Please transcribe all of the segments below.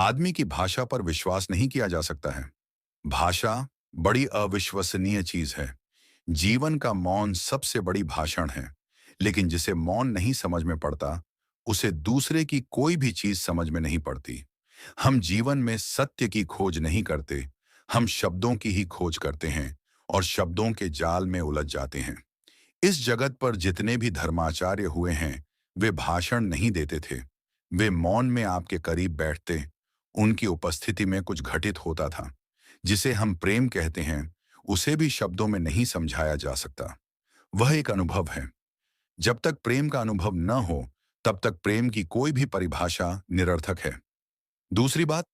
आदमी की भाषा पर विश्वास नहीं किया जा सकता है। भाषा बड़ी अविश्वसनीय चीज है। जीवन का मौन सबसे बड़ी भाषण है। लेकिन जिसे मौन नहीं समझ में पड़ता, उसे दूसरे की कोई भी चीज समझ में नहीं पड़ती। हम जीवन में सत्य की खोज नहीं करते, हम शब्दों की ही खोज करते हैं और शब्दों के जाल में उलझ जाते हैं। इस जगत पर जितने भी धर्माचार्य हुए हैं, वे भाषण नहीं देते थे। वे मौन में आपके करीब बैठते। उनकी उपस्थिति में कुछ घटित होता था। जिसे हम प्रेम कहते हैं, उसे भी शब्दों में नहीं समझाया जा सकता। वह एक अनुभव है। जब तक प्रेम का अनुभव न हो, तब तक प्रेम की कोई भी परिभाषा निरर्थक है। दूसरी बात,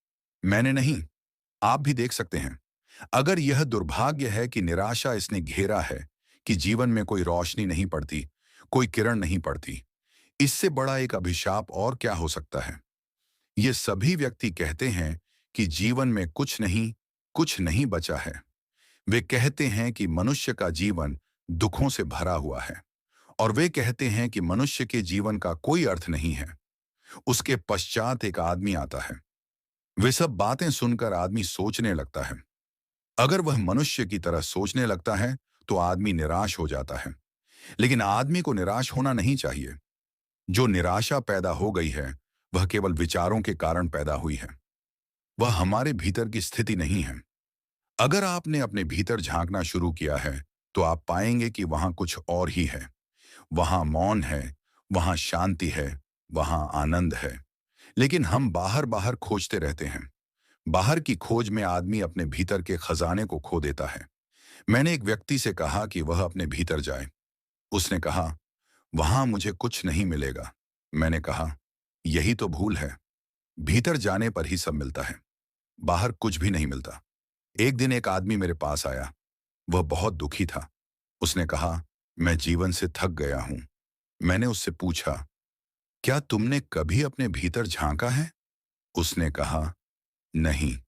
मैंने नहीं, आप भी देख सकते हैं। अगर यह दुर्भाग्य है कि निराशा इसने घेरा है, कि जीवन में कोई रोशनी नहीं पड़ती, कोई किरण नहीं पड़ती, इससे बड़ा एक अभिशाप और क्या हो सकता है। ये सभी व्यक्ति कहते हैं कि जीवन में कुछ नहीं बचा है। वे कहते हैं कि मनुष्य का जीवन दुखों से भरा हुआ है। और वे कहते हैं कि मनुष्य के जीवन का कोई अर्थ नहीं है। उसके पश्चात एक आदमी आता है। वे सब बातें सुनकर आदमी सोचने लगता है। अगर वह मनुष्य की तरह सोचने लगता है, तो आदमी निराश हो जाता है। लेकिन आदमी को निराश होना नहीं चाहिए। जो निराशा पैदा हो गई है, वह केवल विचारों के कारण पैदा हुई है। वह हमारे भीतर की स्थिति नहीं है। अगर आपने अपने भीतर झांकना शुरू किया है, तो आप पाएंगे कि वहां कुछ और ही है। वहां मौन है, वहां शांति है, वहां आनंद है। लेकिन हम बाहर बाहर खोजते रहते हैं। बाहर की खोज में आदमी अपने भीतर के खजाने को खो देता है। मैंने एक व्यक्ति से कहा कि वह अपने भीतर जाए। उसने कहा, वहां मुझे कुछ नहीं मिलेगा। मैंने कहा, यही तो भूल है। भीतर जाने पर ही सब मिलता है, बाहर कुछ भी नहीं मिलता। एक दिन एक आदमी मेरे पास आया। वह बहुत दुखी था। उसने कहा, मैं जीवन से थक गया हूं। मैंने उससे पूछा, क्या तुमने कभी अपने भीतर झांका है? उसने कहा, नहीं।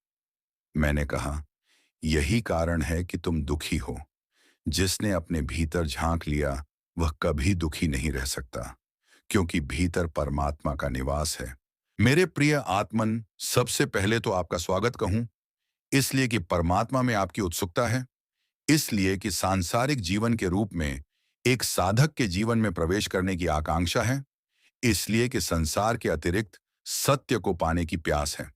मैंने कहा, यही कारण है कि तुम दुखी हो। जिसने अपने भीतर झांक लिया, वह कभी दुखी नहीं रह सकता, क्योंकि भीतर परमात्मा का निवास है। मेरे प्रिय आत्मन, सबसे पहले तो आपका स्वागत कहूं, इसलिए कि परमात्मा में आपकी उत्सुकता है, इसलिए कि सांसारिक जीवन के रूप में एक साधक के जीवन में प्रवेश करने की आकांक्षा है, इसलिए कि संसार के अतिरिक्त सत्य को पाने की प्यास है।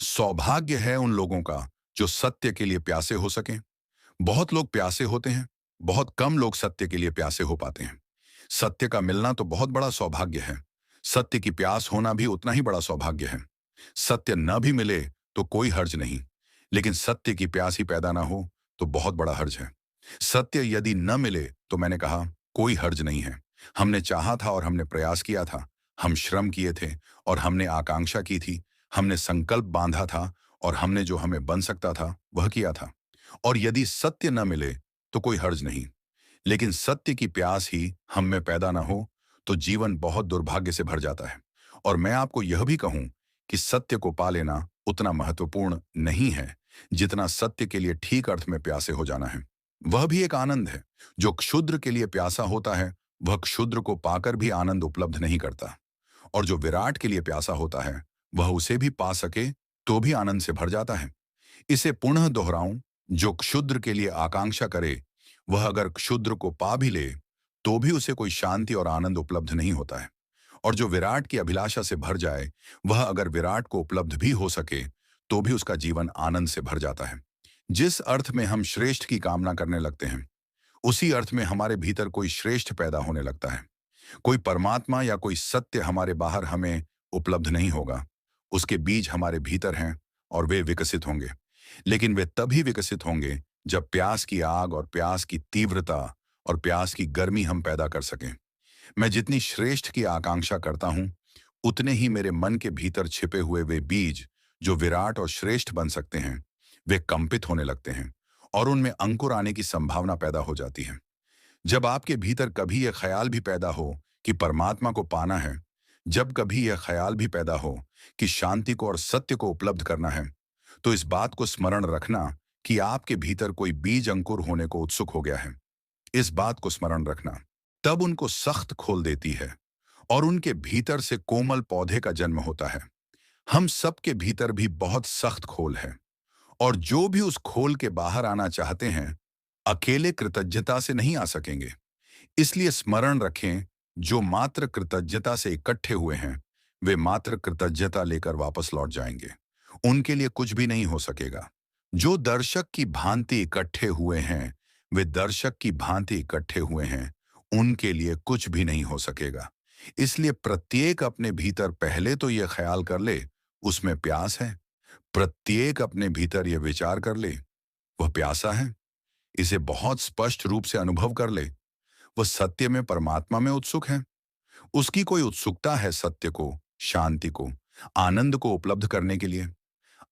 सौभाग्य है उन लोगों का जो सत्य के लिए प्यासे हो सकें। बहुत लोग प्यासे होते हैं, बहुत कम लोग सत्य के लिए प्यासे हो पाते हैं। सत्य का मिलना तो बहुत बड़ा सौभाग्य है। सत्य की प्यास होना भी उतना ही बड़ा सौभाग्य है। सत्य न भी मिले तो कोई हर्ज नहीं, लेकिन सत्य की प्यास ही पैदा ना हो तो बहुत बड़ा हर्ज है। सत्य यदि न मिले तो मैंने कहा, कोई हर्ज नहीं है। हमने चाहा था और हमने प्रयास किया था, हम श्रम किए थे और हमने आकांक्षा की थी, हमने संकल्प बांधा था और हमने जो हमें बन सकता था वह किया था। और यदि सत्य न मिले तो कोई हर्ज नहीं, लेकिन सत्य की प्यास ही हम में पैदा ना हो तो जीवन बहुत दुर्भाग्य से भर जाता है। और मैं आपको यह भी कहूं कि सत्य को पा लेना उतना महत्वपूर्ण नहीं है जितना सत्य के लिए ठीक अर्थ में प्यासे हो जाना है। वह भी एक आनंद है। जो क्षुद्र के लिए प्यासा होता है, वह क्षुद्र को पाकर भी आनंद उपलब्ध नहीं करता। और जो विराट के लिए प्यासा होता है, वह उसे भी पा सके तो भी आनंद से भर जाता है। इसे पुनः दोहराऊं, जो क्षुद्र के लिए आकांक्षा करे, वह अगर क्षुद्र को पा भी ले तो भी उसे कोई शांति और आनंद उपलब्ध नहीं होता है। और जो विराट की अभिलाषा से भर जाए, वह अगर विराट को उपलब्ध भी हो सके तो भी उसका जीवन आनंद से भर जाता है। जिस अर्थ में हम श्रेष्ठ की कामना करने लगते हैं, उसी अर्थ में हमारे भीतर कोई श्रेष्ठ पैदा होने लगता है। कोई परमात्मा या कोई सत्य हमारे बाहर हमें उपलब्ध नहीं होगा। उसके बीज हमारे भीतर हैं और वे विकसित होंगे। लेकिन वे तभी विकसित होंगे जब प्यास की आग और प्यास की तीव्रता और प्यास की गर्मी हम पैदा कर सकें। मैं जितनी श्रेष्ठ की आकांक्षा करता हूं, उतने ही मेरे मन के भीतर छिपे हुए वे बीज जो विराट और श्रेष्ठ बन सकते हैं, वे कंपित होने लगते हैं और उनमें अंकुर आने की संभावना पैदा हो जाती है। जब आपके भीतर कभी यह ख्याल भी पैदा हो कि परमात्मा को पाना है, जब कभी यह ख्याल भी पैदा हो कि शांति को और सत्य को उपलब्ध करना है, तो इस बात को स्मरण रखना कि आपके भीतर कोई बीज अंकुर होने को उत्सुक हो गया है। इस बात को स्मरण रखना तब उनको सख्त खोल देती है और उनके भीतर से कोमल पौधे का जन्म होता है। हम सबके भीतर भी बहुत सख्त खोल है, और जो भी उस खोल के बाहर आना चाहते हैं, अकेले कृतज्ञता से नहीं आ सकेंगे। इसलिए स्मरण रखें, जो मात्र कृतज्ञता से इकट्ठे हुए हैं, वे मात्र कृतज्ञता लेकर वापस लौट जाएंगे। उनके लिए कुछ भी नहीं हो सकेगा। जो दर्शक की भांति इकट्ठे हुए हैं, वे दर्शक की भांति इकट्ठे हुए हैं, उनके लिए कुछ भी नहीं हो सकेगा। इसलिए प्रत्येक अपने भीतर पहले तो यह ख्याल कर ले, उसमें प्यास है। प्रत्येक अपने भीतर यह विचार कर ले, वह प्यासा है। इसे बहुत स्पष्ट रूप से अनुभव कर ले, वह सत्य में, परमात्मा में उत्सुक है। उसकी कोई उत्सुकता है सत्य को, शांति को, आनंद को उपलब्ध करने के लिए।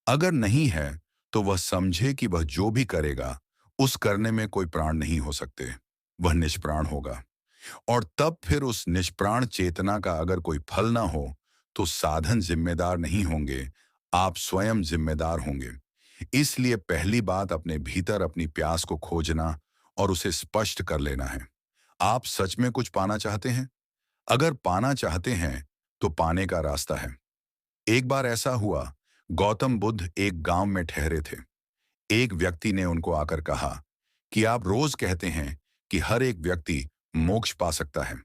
अगर नहीं है, तो वह समझे कि वह जो भी करेगा, उस करने में कोई प्राण नहीं हो सकते। वह निष्प्राण होगा। और तब फिर उस निष्प्राण चेतना का अगर कोई फल ना हो, तो साधन जिम्मेदार नहीं होंगे, आप स्वयं जिम्मेदार होंगे। इसलिए पहली बात अपने भीतर अपनी प्यास को खोजना और उसे स्पष्ट कर लेना है। आप सच में कुछ पाना चाहते हैं? अगर पाना चाहते हैं, तो पाने का रास्ता है। एक बार ऐसा हुआ, गौतम बुद्ध एक गांव में ठहरे थे। एक व्यक्ति ने उनको आकर कहा कि आप रोज कहते हैं कि हर एक व्यक्ति मोक्ष पा सकता है,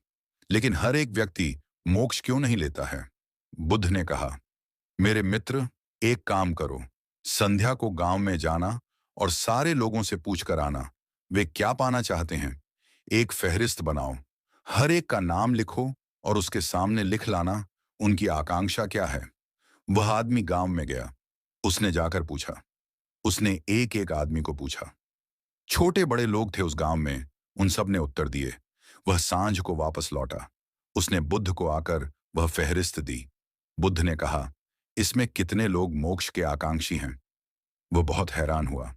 लेकिन हर एक व्यक्ति मोक्ष क्यों नहीं लेता है? बुद्ध ने कहा, मेरे मित्र, एक काम करो, संध्या को गांव में जाना और सारे लोगों से पूछ कर आना, वे क्या पाना चाहते हैं। एक फहरिस्त बनाओ, हर एक का नाम लिखो और उसके सामने लिख लाना उनकी आकांक्षा क्या है। वह आदमी गांव में गया। उसने जाकर पूछा। उसने एक एक आदमी को पूछा। छोटे बड़े लोग थे उस गांव में, उन सब ने उत्तर दिए। वह सांझ को वापस लौटा। उसने बुद्ध को आकर वह फहरिस्त दी। बुद्ध ने कहा, इसमें कितने लोग मोक्ष के आकांक्षी हैं? वह बहुत हैरान हुआ।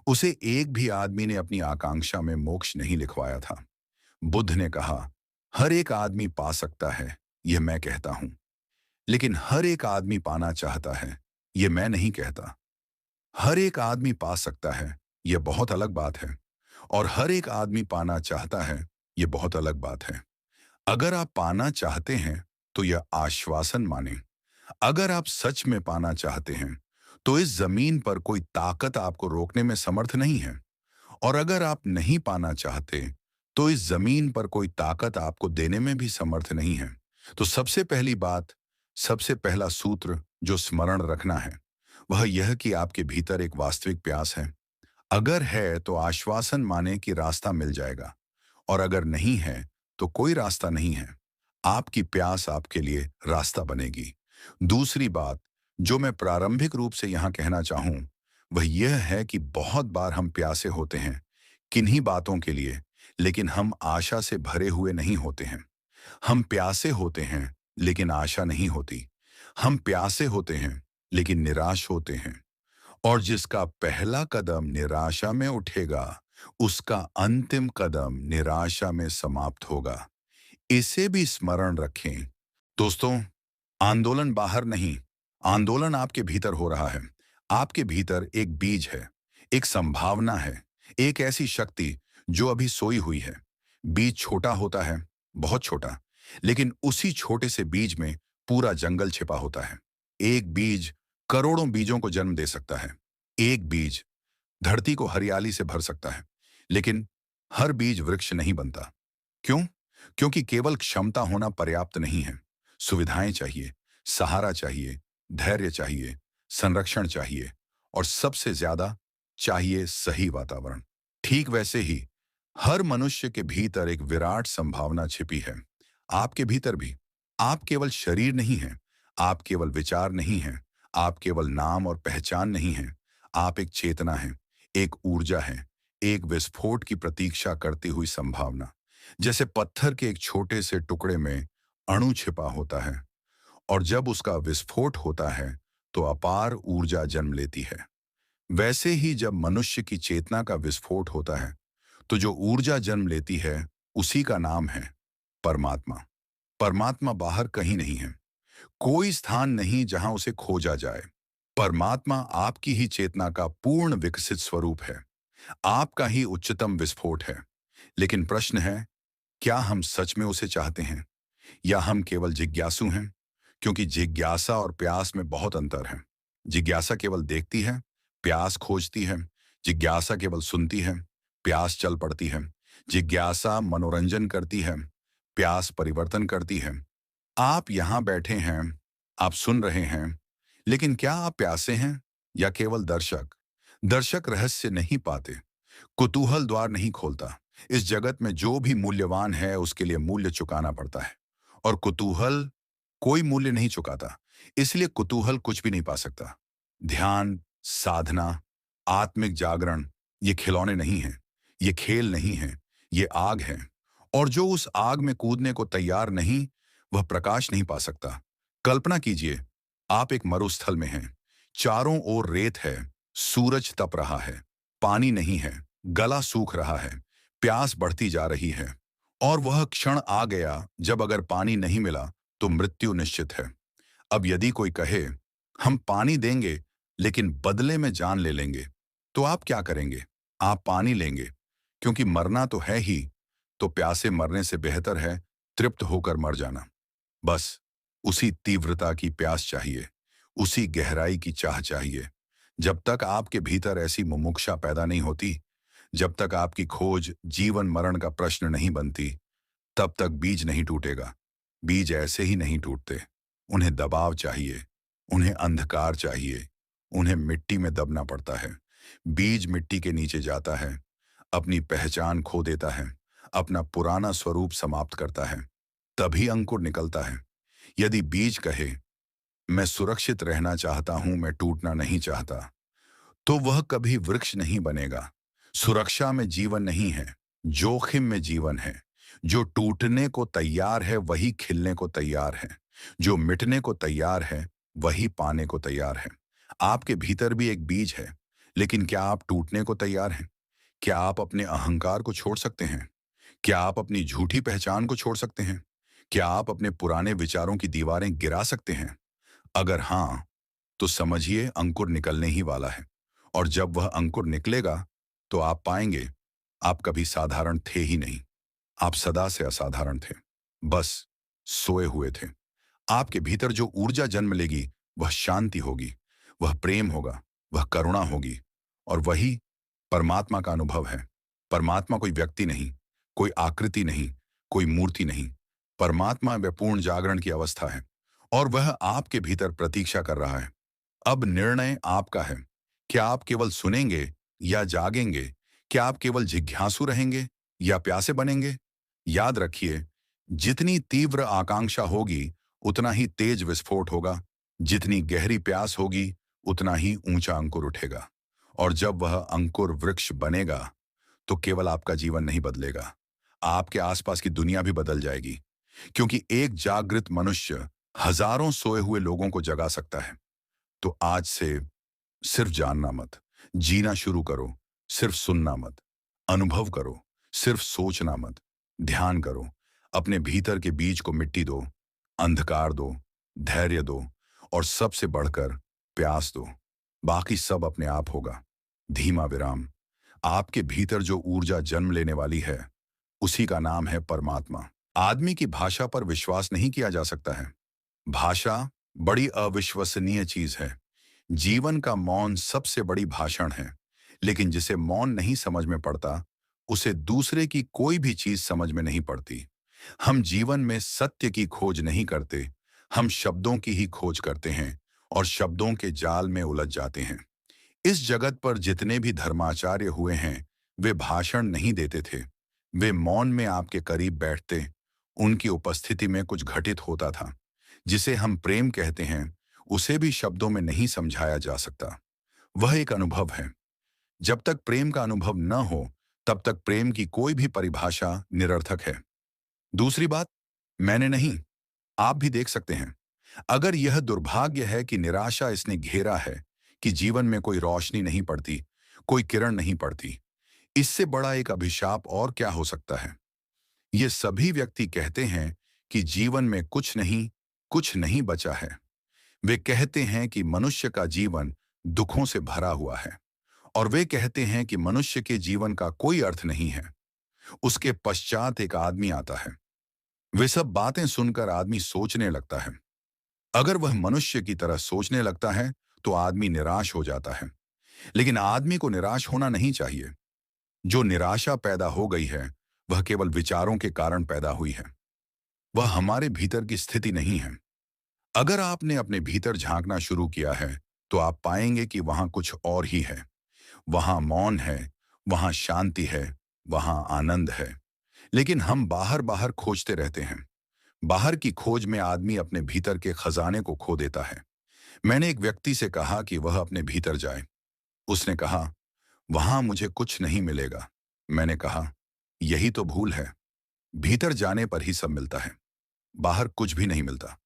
उसे एक भी आदमी ने अपनी आकांक्षा में मोक्ष नहीं लिखवाया था। बुद्ध ने कहा, हर एक आदमी पा सकता है, यह मैं कहता हूं, लेकिन हर एक आदमी पाना चाहता है, यह मैं नहीं कहता। हर एक आदमी पा सकता है, यह बहुत अलग बात है, और हर एक आदमी पाना चाहता है, यह बहुत अलग बात है। अगर आप पाना चाहते हैं, तो यह आश्वासन माने। अगर आप सच में पाना चाहते हैं, तो इस जमीन पर कोई ताकत आपको रोकने में समर्थ नहीं है। और अगर आप नहीं पाना चाहते, तो इस जमीन पर कोई ताकत आपको देने में भी समर्थ नहीं है। तो सबसे पहली बात, सबसे पहला सूत्र जो स्मरण रखना है, वह यह कि आपके भीतर एक वास्तविक प्यास है। अगर है, तो आश्वासन माने कि रास्ता मिल जाएगा, और अगर नहीं है, तो कोई रास्ता नहीं है। आपकी प्यास आपके लिए रास्ता बनेगी। दूसरी बात, जो मैं प्रारंभिक रूप से यहाँ कहना चाहूँ, वह यह है कि बहुत बार हम प्यासे होते हैं किन्हीं बातों के लिए, लेकिन हम आशा से भरे हुए नहीं होते हैं। हम प्यासे होते हैं, लेकिन आशा नहीं होती। हम प्यासे होते हैं, लेकिन निराश होते हैं। और जिसका पहला कदम निराशा में उठेगा, उसका अंतिम कदम निराशा में समाप्त होगा। इसे भी स्मरण रखें। दोस्तों, आंदोलन बाहर नहीं, आंदोलन आपके भीतर हो रहा है। आपके भीतर एक बीज है, एक संभावना है, एक ऐसी शक्ति जो अभी सोई हुई है। बीज छोटा होता है, बहुत छोटा, लेकिन उसी छोटे से बीज में पूरा जंगल छिपा होता है। एक बीज करोड़ों बीजों को जन्म दे सकता है। एक बीज धरती को हरियाली से भर सकता है, लेकिन हर बीज वृक्ष नहीं बनता। क्यों? क्योंकि केवल क्षमता होना पर्याप्त नहीं है। सुविधाएं चाहिए, सहारा चाहिए, धैर्य चाहिए, संरक्षण चाहिए, और सबसे ज्यादा चाहिए सही वातावरण। ठीक वैसे ही हर मनुष्य के भीतर एक विराट संभावना छिपी है। आपके भीतर भी। आप केवल शरीर नहीं हैं, आप केवल विचार नहीं हैं, आप केवल नाम और पहचान नहीं हैं। आप एक चेतना हैं, एक ऊर्जा है, एक विस्फोट की प्रतीक्षा करती हुई संभावना। जैसे पत्थर के एक छोटे से टुकड़े में अणु छिपा होता है, और जब उसका विस्फोट होता है, तो अपार ऊर्जा जन्म लेती है। वैसे ही जब मनुष्य की चेतना का विस्फोट होता है, तो जो ऊर्जा जन्म लेती है, उसी का नाम है परमात्मा। परमात्मा बाहर कहीं नहीं है, कोई स्थान नहीं जहां उसे खोजा जाए। परमात्मा आपकी ही चेतना का पूर्ण विकसित स्वरूप है, आपका ही उच्चतम विस्फोट है। लेकिन प्रश्न है, क्या हम सच में उसे चाहते हैं, या हम केवल जिज्ञासु हैं? क्योंकि जिज्ञासा और प्यास में बहुत अंतर है। जिज्ञासा केवल देखती है, प्यास खोजती है। जिज्ञासा केवल सुनती है, प्यास चल पड़ती है। जिज्ञासा मनोरंजन करती है, प्यास परिवर्तन करती है। आप यहाँ बैठे हैं, आप सुन रहे हैं, लेकिन क्या आप प्यासे हैं या केवल दर्शक? दर्शक रहस्य नहीं पाते, कुतूहल द्वार नहीं खोलता। इस जगत में जो भी मूल्यवान है उसके लिए मूल्य चुकाना पड़ता है, और कुतूहल कोई मूल्य नहीं चुकाता। इसलिए कुतूहल कुछ भी नहीं पा सकता। ध्यान, साधना, आत्मिक जागरण, ये खिलौने नहीं हैं, ये खेल नहीं है, ये आग है। और जो उस आग में कूदने को तैयार नहीं, वह प्रकाश नहीं पा सकता। कल्पना कीजिए, आप एक मरुस्थल में हैं, चारों ओर रेत है, सूरज तप रहा है, पानी नहीं है, गला सूख रहा है, प्यास बढ़ती जा रही है। और वह क्षण आ गया जब अगर पानी नहीं मिला तो मृत्यु निश्चित है। अब यदि कोई कहे, हम पानी देंगे लेकिन बदले में जान ले लेंगे, तो आप क्या करेंगे? आप पानी लेंगे, क्योंकि मरना तो है ही। तो प्यासे मरने से बेहतर है तृप्त होकर मर जाना। बस उसी तीव्रता की प्यास चाहिए, उसी गहराई की चाह चाहिए। जब तक आपके भीतर ऐसी मुमुक्षा पैदा नहीं होती, जब तक आपकी खोज जीवन मरण का प्रश्न नहीं बनती, तब तक बीज नहीं टूटेगा। बीज ऐसे ही नहीं टूटते, उन्हें दबाव चाहिए, उन्हें अंधकार चाहिए, उन्हें मिट्टी में दबना पड़ता है। बीज मिट्टी के नीचे जाता है, अपनी पहचान खो देता है, अपना पुराना स्वरूप समाप्त करता है, तभी अंकुर निकलता है। यदि बीज कहे, मैं सुरक्षित रहना चाहता हूं, मैं टूटना नहीं चाहता, तो वह कभी वृक्ष नहीं बनेगा। सुरक्षा में जीवन नहीं है, जोखिम में जीवन है। जो टूटने को तैयार है वही खिलने को तैयार है, जो मिटने को तैयार है वही पाने को तैयार है। आपके भीतर भी एक बीज है, लेकिन क्या आप टूटने को तैयार हैं? क्या आप अपने अहंकार को छोड़ सकते हैं? क्या आप अपनी झूठी पहचान को छोड़ सकते हैं? क्या आप अपने पुराने विचारों की दीवारें गिरा सकते हैं? अगर हाँ, तो समझिए अंकुर निकलने ही वाला है। और जब वह अंकुर निकलेगा, तो आप पाएंगे आप कभी साधारण थे ही नहीं, आप सदा से असाधारण थे, बस सोए हुए थे। आपके भीतर जो ऊर्जा जन्म लेगी वह शांति होगी, वह प्रेम होगा, वह करुणा होगी, और वही परमात्मा का अनुभव है। परमात्मा कोई व्यक्ति नहीं, कोई आकृति नहीं, कोई मूर्ति नहीं। परमात्मा वह पूर्ण जागरण की अवस्था है, और वह आपके भीतर प्रतीक्षा कर रहा है। अब निर्णय आपका है। क्या आप केवल सुनेंगे या जागेंगे? क्या आप केवल जिज्ञासु रहेंगे या प्यासे बनेंगे? याद रखिए, जितनी तीव्र आकांक्षा होगी उतना ही तेज विस्फोट होगा। जितनी गहरी प्यास होगी उतना ही ऊंचा अंकुर उठेगा। और जब वह अंकुर वृक्ष बनेगा, तो केवल आपका जीवन नहीं बदलेगा, आपके आसपास की दुनिया भी बदल जाएगी। क्योंकि एक जागृत मनुष्य हजारों सोए हुए लोगों को जगा सकता है। तो आज से सिर्फ जानना मत, जीना शुरू करो। सिर्फ सुनना मत, अनुभव करो। सिर्फ सोचना मत, ध्यान करो। अपने भीतर के बीज को मिट्टी दो, अंधकार दो, धैर्य दो, और सबसे बढ़कर प्यास दो। बाकी सब अपने आप होगा। धीमा विराम। आपके भीतर जो ऊर्जा जन्म लेने वाली है, उसी का नाम है परमात्मा। आदमी की भाषा पर विश्वास नहीं किया जा सकता है। भाषा बड़ी अविश्वसनीय चीज है। जीवन का मौन सबसे बड़ी भाषण है। लेकिन जिसे मौन नहीं समझ में पड़ता, उसे दूसरे की कोई भी चीज समझ में नहीं पड़ती। हम जीवन में सत्य की खोज नहीं करते, हम शब्दों की ही खोज करते हैं, और शब्दों के जाल में उलझ जाते हैं। इस जगत पर जितने भी धर्माचार्य हुए हैं, वे भाषण नहीं देते थे। वे मौन में आपके करीब बैठते। उनकी उपस्थिति में कुछ घटित होता था। जिसे हम प्रेम कहते हैं, उसे भी शब्दों में नहीं समझाया जा सकता। वह एक अनुभव है। जब तक प्रेम का अनुभव न हो, तब तक प्रेम की कोई भी परिभाषा निरर्थक है। दूसरी बात, मैंने नहीं, आप भी देख सकते हैं। अगर यह दुर्भाग्य है कि निराशा इसने घेरा है, कि जीवन में कोई रोशनी नहीं पड़ती, कोई किरण नहीं पड़ती, इससे बड़ा एक अभिशाप और क्या हो सकता है? ये सभी व्यक्ति कहते हैं कि जीवन में कुछ नहीं बचा है। वे कहते हैं कि मनुष्य का जीवन दुखों से भरा हुआ है, और वे कहते हैं कि मनुष्य के जीवन का कोई अर्थ नहीं है। उसके पश्चात एक आदमी आता है। वे सब बातें सुनकर आदमी सोचने लगता है। अगर वह मनुष्य की तरह सोचने लगता है तो आदमी निराश हो जाता है। लेकिन आदमी को निराश होना नहीं चाहिए। जो निराशा पैदा हो गई है वह केवल विचारों के कारण पैदा हुई है। वह हमारे भीतर की स्थिति नहीं है। अगर आपने अपने भीतर झांकना शुरू किया है तो आप पाएंगे कि वहां कुछ और ही है। वहां मौन है, वहां शांति है, वहां आनंद है। लेकिन हम बाहर बाहर खोजते रहते हैं। बाहर की खोज में आदमी अपने भीतर के खजाने को खो देता है। मैंने एक व्यक्ति से कहा कि वह अपने भीतर जाए। उसने कहा, वहां मुझे कुछ नहीं मिलेगा। मैंने कहा, यही तो भूल है। भीतर जाने पर ही सब मिलता है, बाहर कुछ भी नहीं मिलता।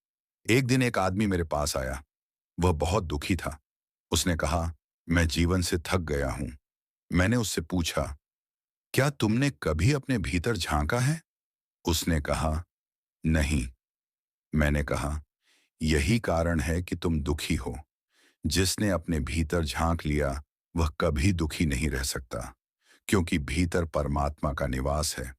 एक दिन एक आदमी मेरे पास आया। वह बहुत दुखी था। उसने कहा, मैं जीवन से थक गया हूं। मैंने उससे पूछा, क्या तुमने कभी अपने भीतर झांका है? उसने कहा, नहीं। मैंने कहा, यही कारण है कि तुम दुखी हो। जिसने अपने भीतर झांक लिया वह कभी दुखी नहीं रह सकता, क्योंकि भीतर परमात्मा का निवास है।